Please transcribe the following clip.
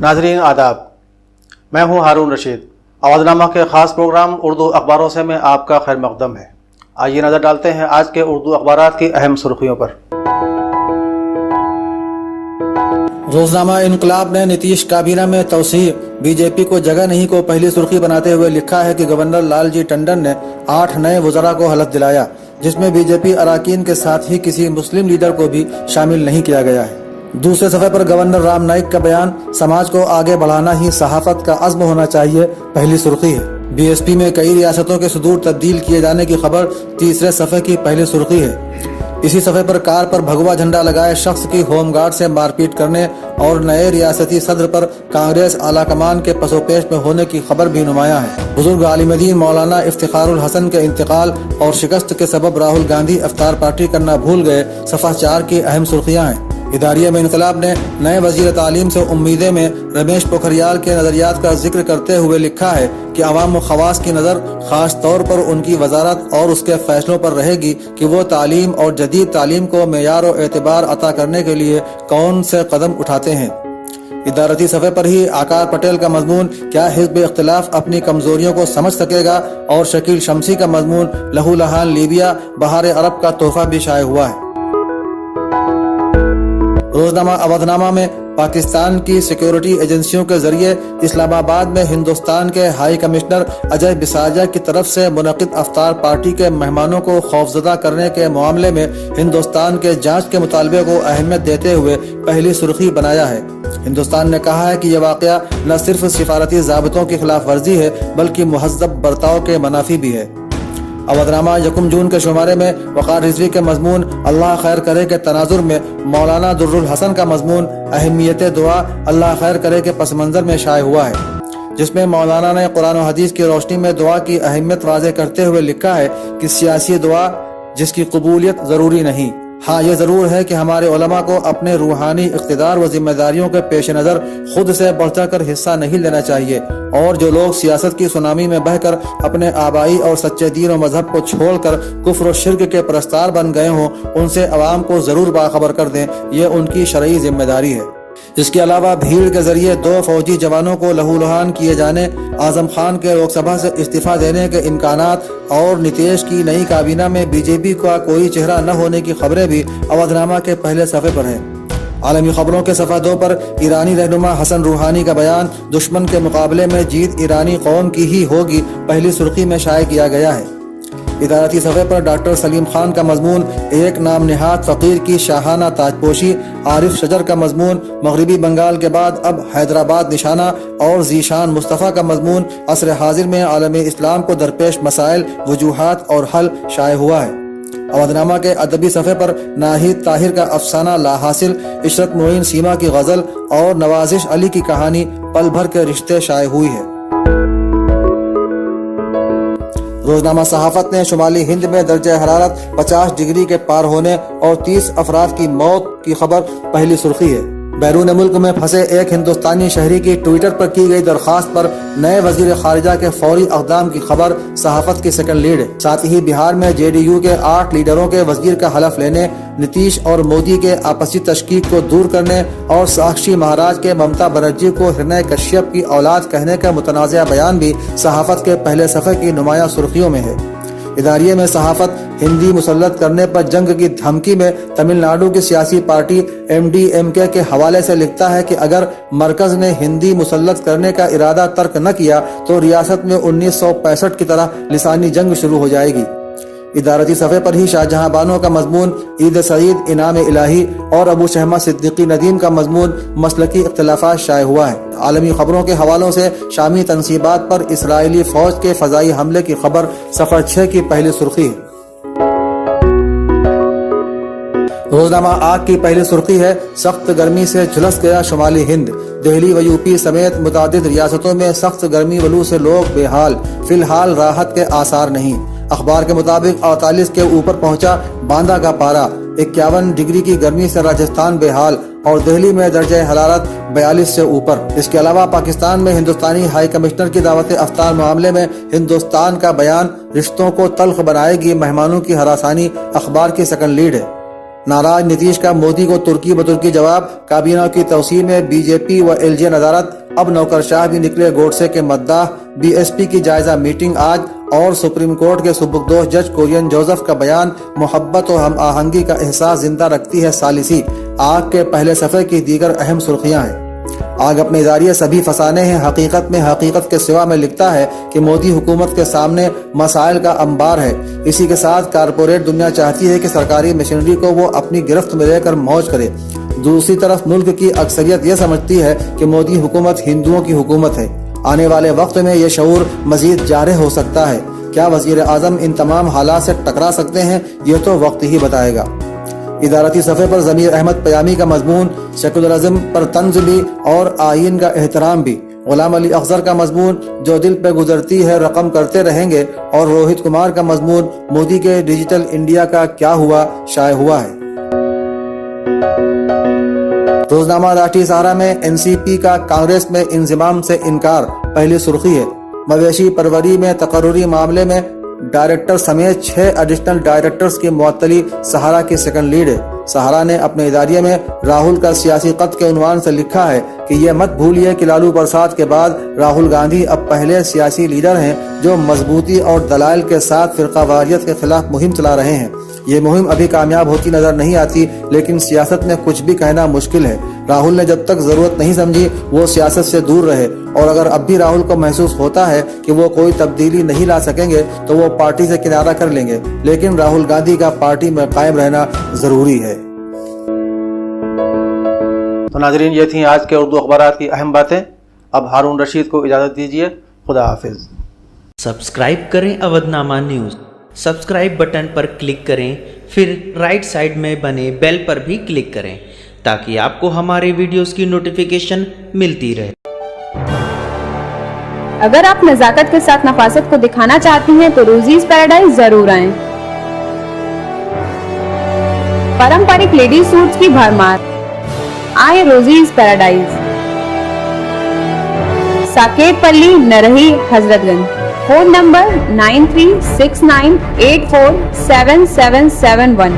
नाज़रीन आदाब, मैं हूं हारून रशीद। आवाज़नामा के ख़ास प्रोग्राम उर्दू अखबारों से मैं आपका खैर मक़दम है। आइए नज़र डालते हैं आज के उर्दू अखबारात की अहम सुर्खियों पर। रोजनामा इनकलाब ने नीतीश काबीना में तौसीअ, बीजेपी को जगह नहीं को पहली सुर्खी बनाते हुए लिखा है कि गवर्नर लालजी टंडन ने 8 नए वज़रा को हलफ दिलाया, जिसमें बीजेपी अराकीन के साथ ही किसी मुस्लिम लीडर को भी शामिल नहीं किया गया है। दूसरे सफ़े पर गवर्नर राम नाईक का बयान, समाज को आगे बढ़ाना ही सहाफ़त का अज़्म होना चाहिए, पहली सुर्खी है। बीएसपी में कई रियासतों के सुदूर तब्दील किए जाने की खबर तीसरे सफ़े की पहली सुर्खी है। इसी सफ़े पर कार पर भगवा झंडा लगाए शख्स की होमगार्ड से मारपीट करने और नए रियासती सदर पर कांग्रेस आलाकमान के पसोपेश में होने की खबर भी नुमाया है। बुजुर्ग आलिम दीन मौलाना इफ्तिखारुल हसन के इंतकाल और शिकस्त के सबब राहुल गांधी इफ्तार पार्टी करना भूल गए, सफ़ा 4 की अहम सुर्खियाँ हैं। इदारिया में इनकलाब ने नए वजीर तालीम से उम्मीदें में रमेश पोखरियाल के नज़रियात का जिक्र करते हुए लिखा है कि अवाम व खवास की नज़र खास तौर पर उनकी वजारत और उसके फैसलों पर रहेगी कि वो तालीम और जदीद तालीम को मेयार और एतबार अता करने के लिए कौन से कदम उठाते हैं। इदारती सफ़े पर ही आकार पटेल का मजमून, क्या हिज़्ब इख्तिलाफ अपनी कमजोरियों को समझ सकेगा, और शकील शमसी का मजमून, लहू लहान लीबिया बहार अरब का तोहफा भी शाये हुआ है। रोजनामा अवधनामा में पाकिस्तान की सिक्योरिटी एजेंसियों के जरिए इस्लामाबाद में हिंदुस्तान के हाई कमिश्नर अजय बिसारिया की तरफ से मुनक़िद अफ्तार पार्टी के मेहमानों को खौफजदा करने के मामले में हिंदुस्तान के जांच के मुतालबे को अहमियत देते हुए पहली सुर्खी बनाया है। हिंदुस्तान ने कहा है कि यह वाक़या न सिर्फ सिफारती ज़ाबितों की खिलाफ वर्जी है बल्कि मुहज़्ज़ब बर्ताव के मनाफी भी है। अवधनामा यकुम जून के शुमारे में वक़ार रिजवी के मजमून, अल्लाह खैर करे के तनाजुर में मौलाना दुर्रुल हसन का मजमून, अहमियत दुआ अल्लाह खैर करे के पस मंज़र में शाये हुआ है, जिसमें मौलाना ने कुरान और हदीस की रोशनी में दुआ की अहमियत वाज़ेह करते हुए लिखा है कि सियासी दुआ जिसकी कबूलियत ज़रूरी नहीं, हाँ ये ज़रूर है कि हमारे उलमा को अपने रूहानी इक़्तिदार व जिम्मेदारियों के पेश नज़र खुद से बढ़ चढ़ कर हिस्सा नहीं लेना चाहिए, और जो लोग सियासत की सुनामी में बहकर अपने आबाई और सच्चे दीन और मजहब को छोड़कर कुफ्र और शिर्क के परस्तार बन गए हों, उनसे अवाम को ज़रूर बाखबर कर दें, ये उनकी शरई जिम्मेदारी है। इसके अलावा भीड़ के जरिए 2 फौजी जवानों को लहूलुहान किए जाने, आजम खान के लोकसभा से इस्तीफा देने के इम्कानात और नीतीश की नई काबीना में बीजेपी का कोई चेहरा न होने की खबरें भी अवधनामा के पहले सफ़े पर हैं। आलमी खबरों के सफ़ा 2 पर ईरानी रहनुमा हसन रूहानी का बयान, दुश्मन के मुकाबले में जीत ईरानी कौम की ही होगी, पहली सुर्खी में शाये किया गया है। इदारती सफ़े पर डॉक्टर सलीम खान का मजमून, एक नाम निहात फ़कीर की शाहाना ताजपोशी, आरिफ शजर का मजमून, मगरबी बंगाल के बाद अब हैदराबाद निशाना, और जीशान मुस्तफ़ा का मजमून, असर हाजिर में आलमी इस्लाम को दरपेश मसाइल, वजूहात और हल शाये हुआ है। अवधनामा के अदबी सफ़े पर नाहिद ताहिर का अफसाना लाहासिल, इशरत मोइन सीमा की गज़ल और नवाजिश अली की कहानी पल भर के रिश्ते शाये हुई है। रोजनामा सहाफत ने शुमाली हिंद में दर्जा हरारत 50 डिग्री के पार होने और 30 अफराद की मौत की खबर पहली सुर्खी है। बैरून मुल्क में फंसे एक हिंदुस्तानी शहरी की ट्विटर पर की गई दरख्वास्त पर नए वजीर खारिजा के फौरी इक़दाम की खबर सहाफत की सेकंड लीड है। साथ ही बिहार में जेडीयू के 8 लीडरों के वजीर का हलफ लेने, नीतीश और मोदी के आपसी तशकीक को दूर करने और साक्षी महाराज के ममता बनर्जी को हिरण्य कश्यप की औलाद कहने का मुतनाज़ा बयान भी सहाफत के पहले सफ़े की नुमायां सुर्खियों में है। इदारिये में सहाफत हिंदी मुसल्लत करने पर जंग की धमकी में तमिलनाडु की सियासी पार्टी MDMK के हवाले से लिखता है कि अगर मरकज ने हिंदी मुसल्लत करने का इरादा तर्क न किया तो रियासत में 1965 की तरह लिसानी जंग शुरू हो जाएगी। इदारती सफ़े पर ही शाहजहां बानो का मजमून, ईद सईद इनाम इलाही और अबू शहमा सिद्दीकी नदीम का मजमून, मसलकी इख्तिलाफात शाये हुआ है। आलमी खबरों के हवालों से शामी तनसीबात पर इसराइली फौज के फ़ज़ाई हमले की खबर सफ़र 6 की पहली सुर्खी है। रोजनामा आग की पहली सुर्खी है, सख्त गर्मी से झुलस गया शुमाली हिंद, दिल्ली व यूपी समेत मुतादिद रियासतों में सख्त गर्मी वलू से लोग बेहाल, फिलहाल राहत के आसार नहीं। अखबार के मुताबिक 48 के ऊपर पहुंचा बांदा का पारा, 51 डिग्री की गर्मी से राजस्थान बेहाल और दिल्ली में दर्जा हरारत 42 से ऊपर। इसके अलावा पाकिस्तान में हिंदुस्तानी हाई कमिश्नर की दावत अफ्तार मामले में हिंदुस्तान का बयान, रिश्तों को तल्ख बनाएगी मेहमानों की हरासानी, अखबार की सेकंड लीड है। नाराज नीतीश का मोदी को तुर्की बतुर्की जवाब, काबीना की तौसील में बीजेपी व एलजे नदारत, अब नौकरशाह भी निकले गोडसे के मद्दाह, बीएसपी की जायजा मीटिंग आज और सुप्रीम कोर्ट के सुबुकदोश जज कोरियन जोसेफ का बयान, मोहब्बत और हम आहंगी का एहसास जिंदा रखती है सालिसी, आग के पहले सफ़े की दीगर अहम सुर्खियां हैं। आग अपने ज़रिए सभी फसाने हैं, हकीकत में हकीकत के सिवा में लिखता है कि मोदी हुकूमत के सामने मसाइल का अंबार है। इसी के साथ कारपोरेट दुनिया चाहती है कि सरकारी मशीनरी को वो अपनी गिरफ्त में लेकर मौज करे। दूसरी तरफ मुल्क की अक्सरियत यह समझती है कि मोदी हुकूमत हिंदुओं की हुकूमत है। आने वाले वक्त में ये शऊर मजीद जारे हो सकता है। क्या वजीर आजम इन तमाम हालात से टकरा सकते हैं, ये तो वक्त ही बताएगा। इदारती सफ़े पर ज़मीर अहमद पयामी का मजमून, सेकुलरिज्म पर तंज भी और आइन का एहतराम भी। गुलाम अली अख्तर का मजमून, जो दिल पे गुजरती है रकम करते रहेंगे, और रोहित कुमार का मजमून, मोदी के डिजिटल इंडिया का क्या हुआ, शाये हुआ है। रोजनामा राष्ट्रीय सहारा में एनसीपी का कांग्रेस में इंजिमाम से इनकार, पहली सुर्खी है। मवेशी परवरी में तकर्रुरी मामले में डायरेक्टर समेत 6 एडिशनल डायरेक्टर्स की मुअत्तली सहारा की सेकंड लीड है। सहारा ने अपने इदारिये में राहुल का सियासी खत के उन्वान से लिखा है कि यह मत भूलिए कि लालू प्रसाद के बाद राहुल गांधी अब पहले सियासी लीडर हैं जो मजबूती और दलाइल के साथ फिरकावारियत के खिलाफ मुहिम चला रहे हैं। ये मुहिम अभी कामयाब होती नजर नहीं आती, लेकिन सियासत में कुछ भी कहना मुश्किल है। राहुल ने जब तक जरूरत नहीं समझी वो सियासत से दूर रहे, और अगर अब भी राहुल को महसूस होता है कि वो कोई तब्दीली नहीं ला सकेंगे तो वो पार्टी से किनारा कर लेंगे, लेकिन राहुल गांधी का पार्टी में कायम रहना जरूरी है। तो नाजरीन, ये थी आज के उर्दू अखबारात की अहम बातें। अब हारून रशीद को इजाज़त दीजिए। खुदा हाफिज। सब्सक्राइब करें अवधनामा न्यूज़। सब्सक्राइब बटन पर क्लिक करें, फिर राइट साइड में बने बेल पर भी क्लिक करें ताकि आपको हमारे वीडियोस की नोटिफिकेशन मिलती रहे। अगर आप नज़ाकत के साथ नफासत को दिखाना चाहती हैं तो रोजीज पैराडाइज जरूर आएं। पारंपरिक लेडीज सूट्स की भरमार, आए रोजीज पैराडाइज। साकेत पल्ली, नरही, हजरतगंज। Phone number 9369847771।